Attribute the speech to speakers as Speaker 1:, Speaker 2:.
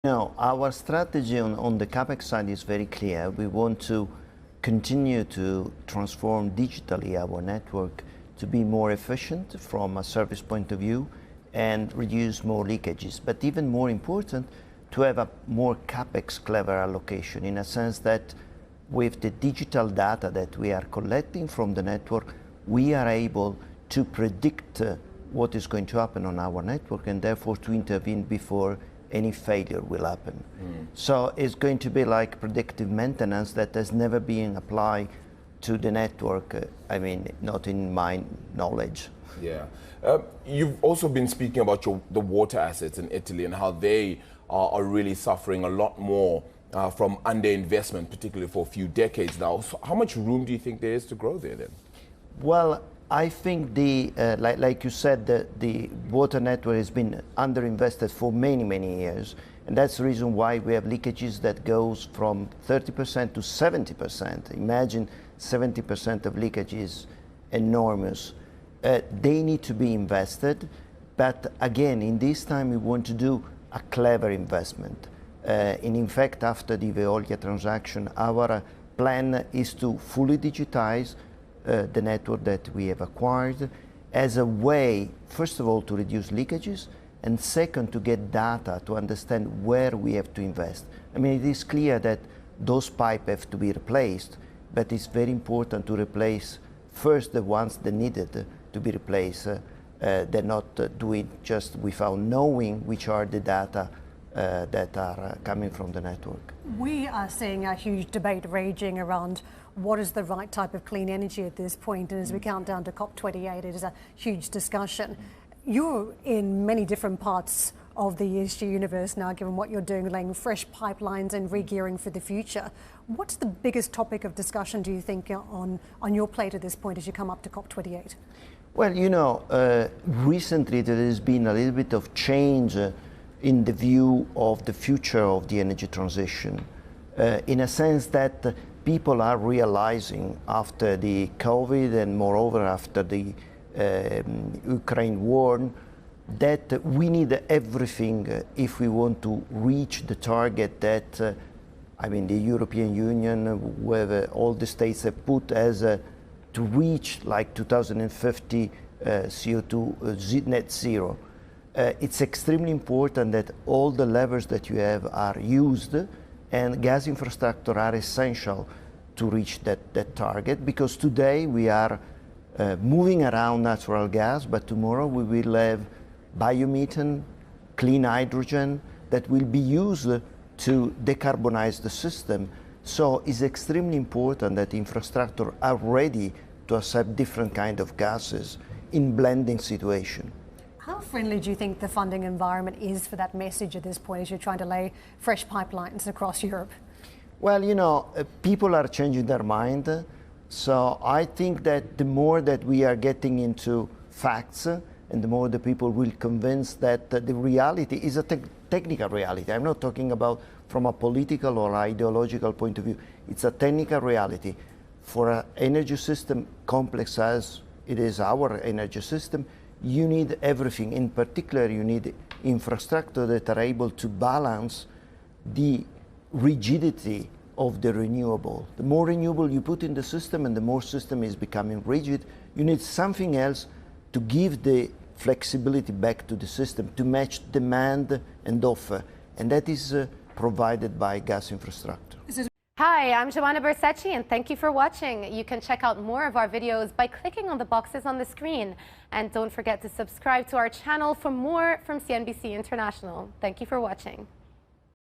Speaker 1: No, our strategy on the CapEx side is very clear. We want to continue to transform digitally our network to be more efficient from a service point of view and reduce more leakages. But even more important, to have a more CapEx clever allocation, in a sense that with the digital data that we are collecting from the network, we are able to predict what is going to happen on our network and therefore to intervene before any failure will happen. So it's going to be like predictive maintenance that has never been applied to the network, I mean, not in my knowledge.
Speaker 2: Yeah. You've also been speaking about the water assets in Italy and how they are really suffering a lot more from underinvestment, particularly for a few decades now. So how much room do you think there is to grow there then?
Speaker 1: Well, I think like you said, the water network has been underinvested for many, many years. And that's the reason why we have leakages that goes from 30% to 70%. Imagine 70% of leakages, enormous. They need to be invested. But again, in this time, we want to do a clever investment. And in fact, after the Veolia transaction, our plan is to fully digitize the network that we have acquired as a way, first of all, to reduce leakages, and second, to get data to understand where we have to invest. I mean, it is clear that those pipes have to be replaced, but it's very important to replace first the ones that needed to be replaced. They're not doing just without knowing which are the data that are coming from the network.
Speaker 3: We are seeing a huge debate raging around what is the right type of clean energy at this point, and as we count down to COP28, it is a huge discussion. You're in many different parts of the ESG universe now, given what you're doing, laying fresh pipelines and re-gearing for the future. What's the biggest topic of discussion, do you think, on your plate at this point as you come up to COP28?
Speaker 1: Well, you know, recently there has been a little bit of change in the view of the future of the energy transition, in a sense that people are realizing after the COVID and moreover after the Ukraine war that we need everything if we want to reach the target that I mean the European Union, where all the states have put as to reach like 2050 CO2 net zero. It's extremely important that all the levers that you have are used, and gas infrastructure are essential to reach that target, because today we are moving around natural gas, but tomorrow we will have biomethane, clean hydrogen that will be used to decarbonize the system. So it's extremely important that infrastructure are ready to accept different kind of gases in blending situation.
Speaker 3: How friendly do you think the funding environment is for that message at this point as you're trying to lay fresh pipelines across Europe?
Speaker 1: Well, you know, people are changing their mind. So I think that the more that we are getting into facts and the more the people will convince that the reality is a technical reality. I'm not talking about from a political or ideological point of view. It's a technical reality. For an energy system complex as it is our energy system, you need everything. In particular, you need infrastructure that are able to balance the rigidity of the renewable. The more renewable you put in the system and the more system is becoming rigid, you need something else to give the flexibility back to the system to match demand and offer. And that is provided by gas infrastructure.
Speaker 4: Hi, I'm Joanna Bersecci, and thank you for watching. You can check out more of our videos by clicking on the boxes on the screen. And don't forget to subscribe to our channel for more from CNBC International. Thank you for watching.